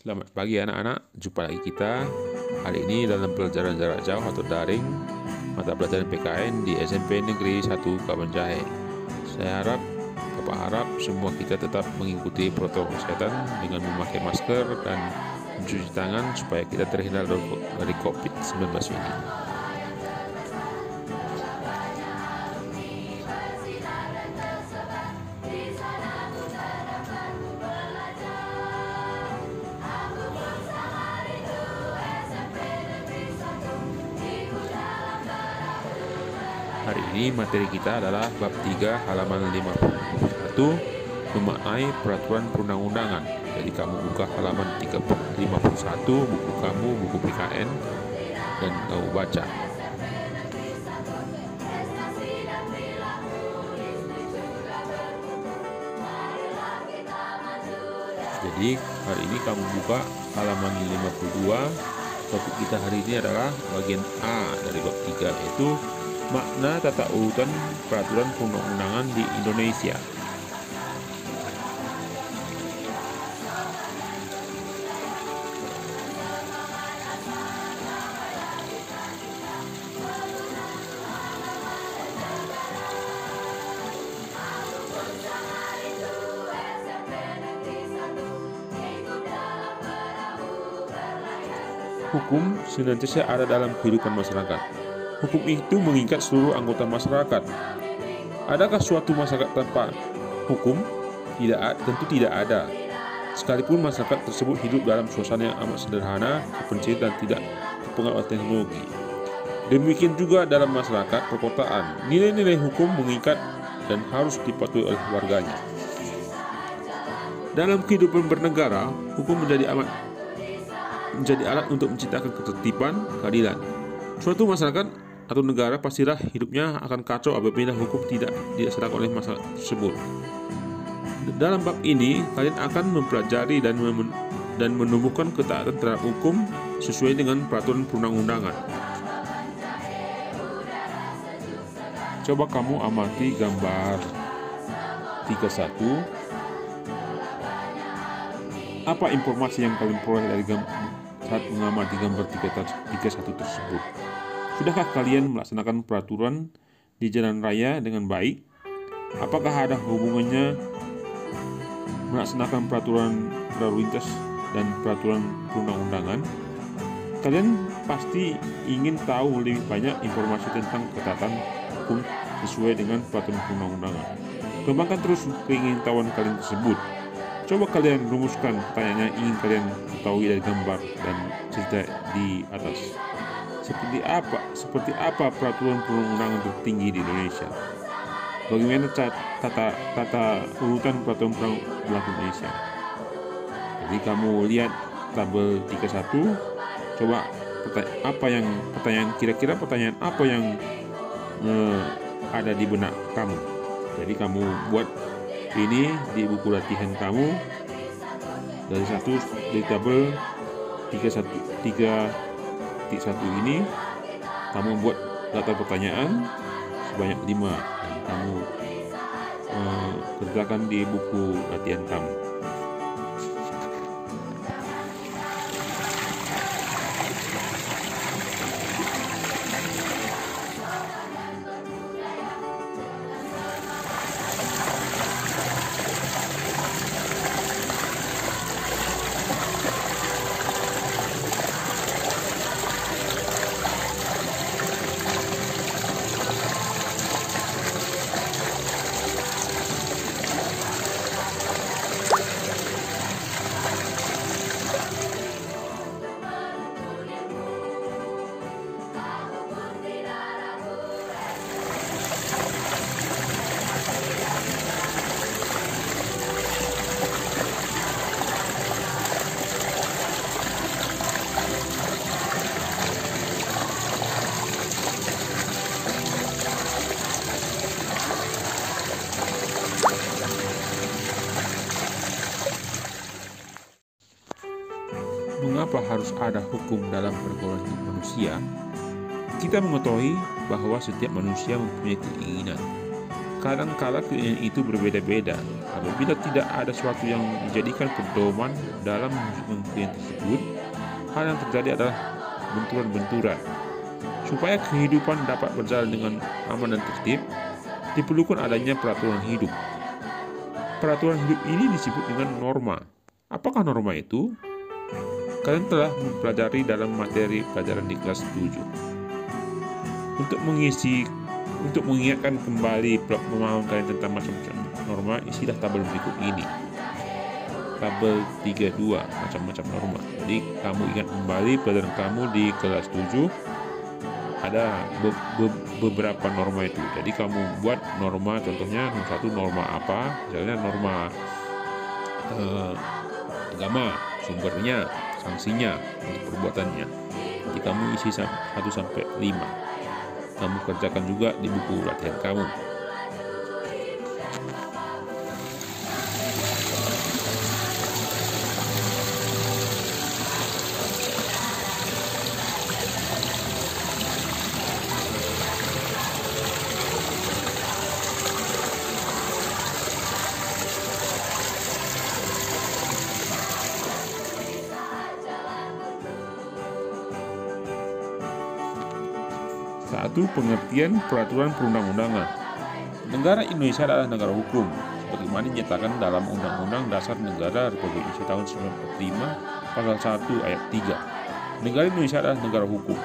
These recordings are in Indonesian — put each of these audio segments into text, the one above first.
Selamat pagi anak-anak, jumpa lagi kita hari ini dalam pelajaran jarak jauh atau daring mata pelajaran PKN di SMP Negeri 1 Kabanjahe. Bapak harap semua kita tetap mengikuti protokol kesehatan dengan memakai masker dan mencuci tangan supaya kita terhindar dari COVID-19 ini. Hari ini materi kita adalah bab 3 halaman 51 memaknai peraturan perundang-undangan. Jadi kamu buka halaman 51 buku kamu, buku PKN, dan kamu baca. Jadi hari ini kamu buka halaman 52. Topik kita hari ini adalah bagian A dari bab 3, yaitu makna tata urutan peraturan perundang-undangan di Indonesia. Hukum senantiasa ada dalam kehidupan masyarakat. Hukum itu mengikat seluruh anggota masyarakat. Adakah suatu masyarakat tanpa hukum? Tentu tidak ada. Sekalipun masyarakat tersebut hidup dalam suasana yang amat sederhana, terpencil dan tidak terpengaruh oleh teknologi. Demikian juga dalam masyarakat perkotaan, nilai-nilai hukum mengikat dan harus dipatuhi oleh warganya. Dalam kehidupan bernegara, hukum menjadi alat untuk menciptakan ketertiban, keadilan. Suatu masyarakat atau negara pastilah hidupnya akan kacau apabila hukum tidak dilaksanakan oleh masyarakat tersebut. Dalam bab ini, kalian akan mempelajari dan menumbuhkan ketaatan terhadap hukum sesuai dengan peraturan perundang-undangan. Coba kamu amati gambar 31. Apa informasi yang kalian peroleh dari saat mengamati gambar 31 tersebut? Sudahkah kalian melaksanakan peraturan di jalan raya dengan baik? Apakah ada hubungannya melaksanakan peraturan lalu lintas dan peraturan perundang-undangan? Kalian pasti ingin tahu lebih banyak informasi tentang ketaatan hukum sesuai dengan peraturan perundang-undangan. Kembangkan terus keingintahuan kalian tersebut. Coba kalian rumuskan pertanyaan yang ingin kalian ketahui dari gambar dan cerita di atas. Seperti apa peraturan perundang-undangan tertinggi di Indonesia? Bagaimana tata urutan peraturan berlaku di Indonesia? Jadi kamu lihat tabel 31. Coba kira-kira pertanyaan apa yang ada di benak kamu. Jadi kamu buat ini di buku latihan kamu dari tabel 31 ini kamu buat daftar pertanyaan sebanyak 5 dan kamu kerjakan di buku latihan kamu. Mengapa harus ada hukum dalam pergaulan hidup manusia? Kita mengetahui bahwa setiap manusia mempunyai keinginan. Kadang-kala keinginan itu berbeda-beda. Apabila tidak ada sesuatu yang dijadikan pedoman dalam mewujudkan keinginan tersebut, hal yang terjadi adalah benturan-benturan. Supaya kehidupan dapat berjalan dengan aman dan tertib, diperlukan adanya peraturan hidup. Peraturan hidup ini disebut dengan norma. Apakah norma itu? Kalian telah mempelajari dalam materi pelajaran di kelas 7. Untuk mengingatkan kembali pemahaman kalian tentang macam-macam norma, isilah tabel berikut ini. Tabel 32, macam-macam norma. Jadi kamu ingat kembali pelajaran kamu di kelas 7, ada beberapa norma itu. Jadi kamu buat norma, contohnya nomor 1 norma apa? Misalnya norma agama, sumbernya, sanksinya untuk perbuatannya. Jadi kamu isi 1 sampai 5. Kamu kerjakan juga di buku latihan kamu. Satu, pengertian peraturan perundang-undangan. Negara Indonesia adalah negara hukum, sebagaimana dinyatakan dalam Undang-Undang Dasar Negara Republik Indonesia tahun 1945, pasal 1 ayat 3. Negara Indonesia adalah negara hukum.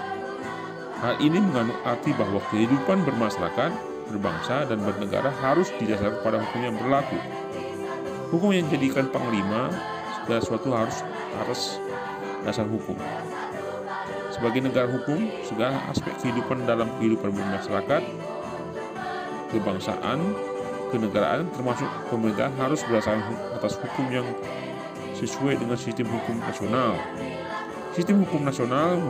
Hal ini mengandung arti bahwa kehidupan bermasyarakat, berbangsa, dan bernegara harus didasarkan pada hukum yang berlaku. Hukum yang dijadikan panglima, segala sesuatu harus atas dasar hukum. Sebagai negara hukum, segala aspek kehidupan dalam kehidupan bermasyarakat, kebangsaan, kenegaraan, termasuk pemerintahan harus berdasarkan atas hukum yang sesuai dengan sistem hukum nasional. Sistem hukum nasional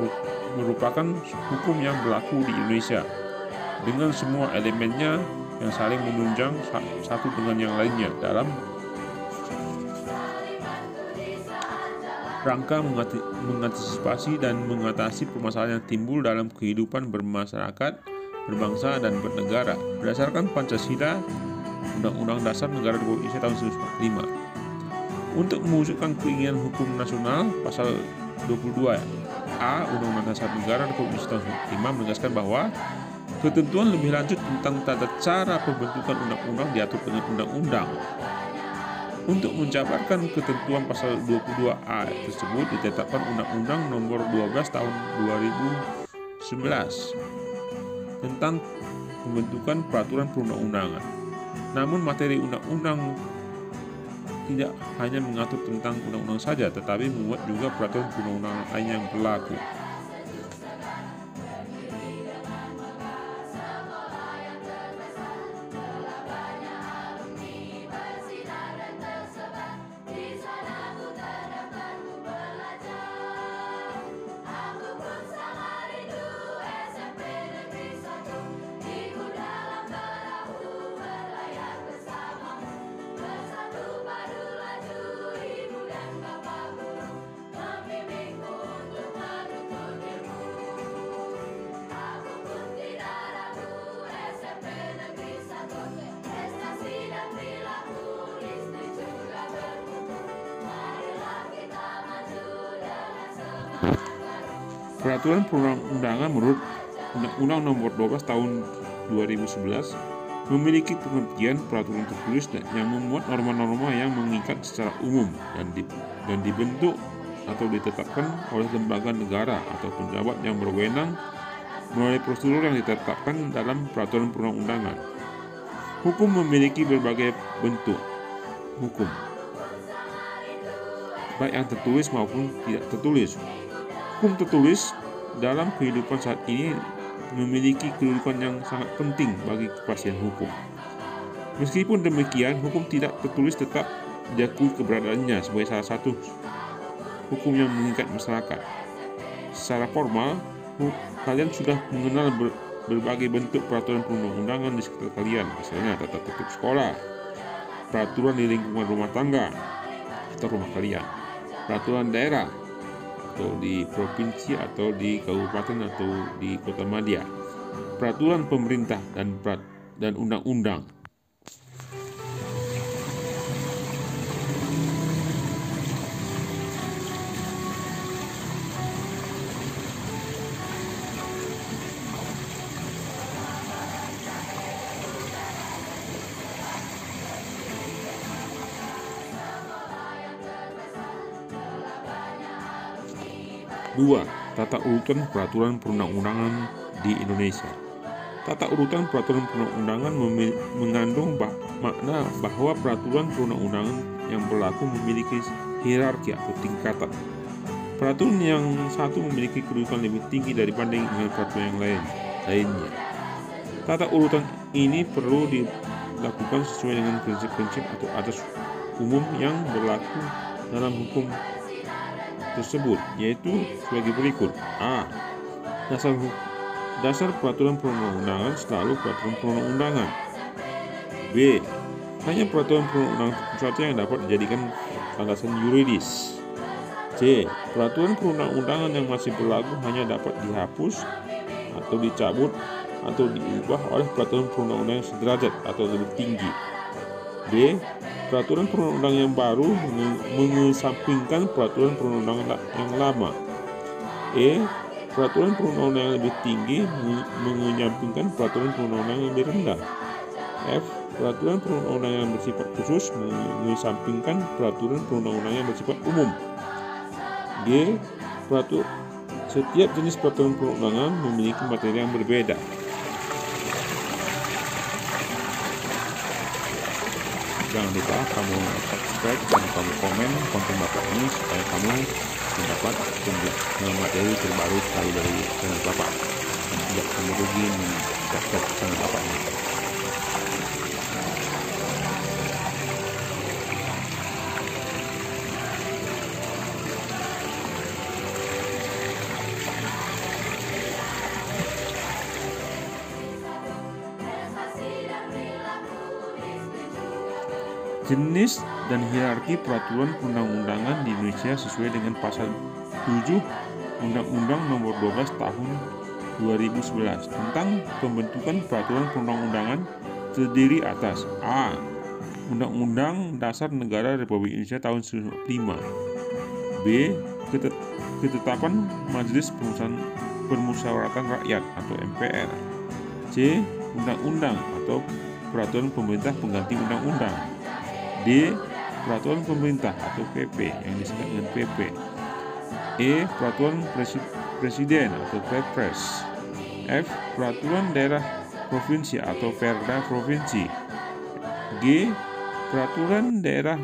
merupakan hukum yang berlaku di Indonesia dengan semua elemennya yang saling menunjang satu dengan yang lainnya dalam rangka mengantisipasi dan mengatasi permasalahan yang timbul dalam kehidupan bermasyarakat, berbangsa, dan bernegara berdasarkan Pancasila, Undang-Undang Dasar Negara Republik Indonesia tahun 1945. Untuk mewujudkan keinginan hukum nasional, pasal 22A Undang-Undang Dasar Negara Republik Indonesia tahun 1945 menegaskan bahwa ketentuan lebih lanjut tentang tata cara pembentukan undang-undang diatur dengan undang-undang. Untuk menjabarkan ketentuan pasal 22A tersebut ditetapkan Undang-Undang Nomor 12 Tahun 2011 tentang pembentukan peraturan perundang-undangan. Namun materi undang-undang tidak hanya mengatur tentang undang-undang saja, tetapi memuat juga peraturan perundang-undangan lain yang berlaku. Peraturan perundang-undangan menurut Undang-Undang Nomor 12 Tahun 2011 memiliki pengertian peraturan tertulis yang memuat norma-norma yang mengikat secara umum dan dibentuk atau ditetapkan oleh lembaga negara atau pejabat yang berwenang melalui prosedur yang ditetapkan dalam peraturan perundang-undangan. Hukum memiliki berbagai bentuk hukum, baik yang tertulis maupun tidak tertulis. Hukum tertulis dalam kehidupan saat ini memiliki kedudukan yang sangat penting bagi kepastian hukum. Meskipun demikian, hukum tidak tertulis tetap diakui keberadaannya sebagai salah satu hukum yang mengikat masyarakat. Secara formal, kalian sudah mengenal berbagai bentuk peraturan perundang-undangan di sekitar kalian, misalnya tata tertib sekolah, peraturan di lingkungan rumah tangga atau rumah kalian, peraturan daerah atau di provinsi atau di kabupaten atau di kota madya, peraturan pemerintah dan undang-undang. 2. Tata urutan peraturan perundang-undangan di Indonesia. Tata urutan peraturan perundang-undangan mengandung makna bahwa peraturan perundang-undangan yang berlaku memiliki hierarki atau tingkatan. Peraturan yang satu memiliki kedudukan lebih tinggi dibanding dengan peraturan yang lainnya. Tata urutan ini perlu dilakukan sesuai dengan prinsip-prinsip atau asas umum yang berlaku dalam hukum tersebut, yaitu sebagai berikut. A. Dasar peraturan perundang-undangan selalu peraturan perundang-undangan. B. Hanya peraturan perundang-undangan saja yang dapat dijadikan landasan yuridis. C. Peraturan perundang-undangan yang masih berlaku hanya dapat dihapus atau dicabut atau diubah oleh peraturan perundang-undangan yang sederajat atau lebih tinggi. D. Peraturan perundang-undangan yang baru mengesampingkan peraturan perundang-undangan yang lama. E. Peraturan perundang-undangan yang lebih tinggi menyampingkan peraturan perundang-undangan yang lebih rendah. F. Peraturan perundang-undangan yang bersifat khusus mengesampingkan peraturan perundang-undangan yang bersifat umum. G. Setiap jenis peraturan perundangan memiliki materi yang berbeda. Jangan lupa kamu subscribe dan kamu komen konten Bapak ini supaya kamu mendapat materi terbaru sekali dari channel Bapak dan tidak kamu rugi subscribe channel Bapak ini. Jenis dan hierarki peraturan perundang-undangan di Indonesia sesuai dengan pasal 7 Undang-Undang Nomor 12 Tahun 2011 tentang pembentukan peraturan perundang-undangan terdiri atas A. Undang-Undang Dasar Negara Republik Indonesia tahun 1945. B. Ketetapan Majelis Permusyawaratan Rakyat atau MPR. C. Undang-undang atau peraturan pemerintah pengganti undang-undang. D. Peraturan pemerintah atau PP yang disingkat dengan PP. E. Peraturan presiden atau Perpres. F. Peraturan daerah provinsi atau Perda provinsi. G. Peraturan daerah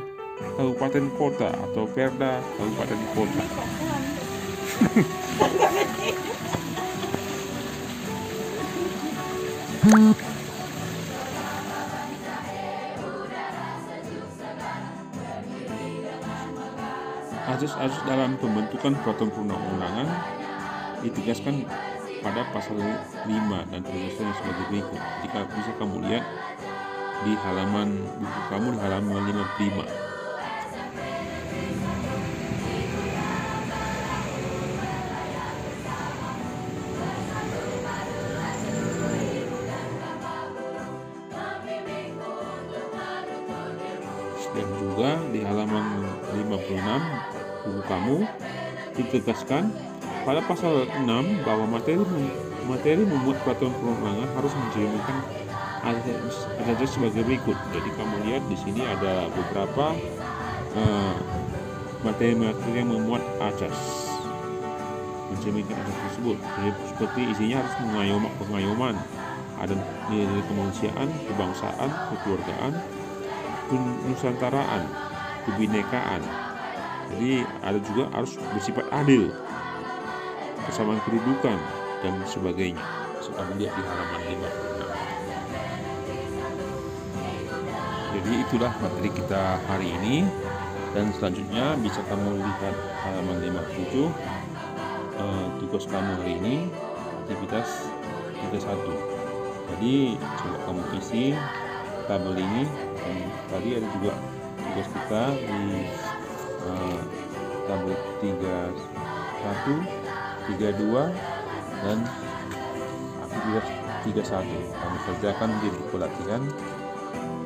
kabupaten kota atau Perda kabupaten kota. Asas-asas dalam pembentukan peraturan perundang-undangan ditegaskan pada pasal 5 dan terjelaskan sebagai berikut. Jika bisa kamu lihat di halaman buku kamu di halaman 55. Dan juga di halaman 56 buku kamu ditegaskan pada pasal 6 bahwa materi membuat peraturan perundangan harus mencerminkan asas sebagai berikut. Jadi kamu lihat di sini ada beberapa materi-materi yang memuat asas mencerminkan asas tersebut. Jadi, seperti isinya harus pengayoman, ada nilai kemanusiaan, kebangsaan, kekeluargaan, kenusantaraan, kebinekaan. Jadi ada juga harus bersifat adil, kesamaan kedudukan dan sebagainya. Sudah lihat di halaman 56. Jadi itulah materi kita hari ini, dan selanjutnya bisa kamu lihat halaman 57. Tugas kamu hari ini aktivitas 31. Jadi coba kamu isi tabel ini, dan tadi ada juga tugas kita di tabel 31, 32 dan aktivitas 31. Kamu kerjakan di buku latihan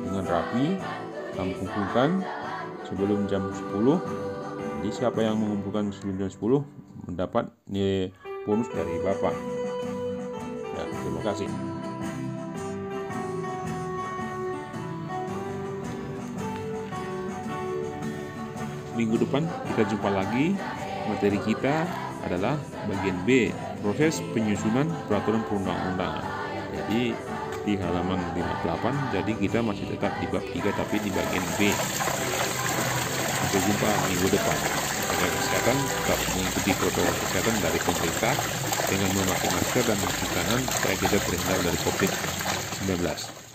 dengan rapi, kamu kumpulkan sebelum jam 10. Jadi siapa yang mengumpulkan sebelum jam 10 mendapat nilai bonus dari Bapak. Ya, terima kasih. Minggu depan kita jumpa lagi materi kita adalah bagian B, proses penyusunan peraturan perundang-undangan. Jadi di halaman 58, jadi kita masih tetap di bab 3 tapi di bagian B. Sampai jumpa minggu depan. Jaga kesehatan, tetap mengikuti protokol kesehatan dari pemerintah dengan memakai masker dan mencuci tangan supaya kita terhindar dari COVID-19.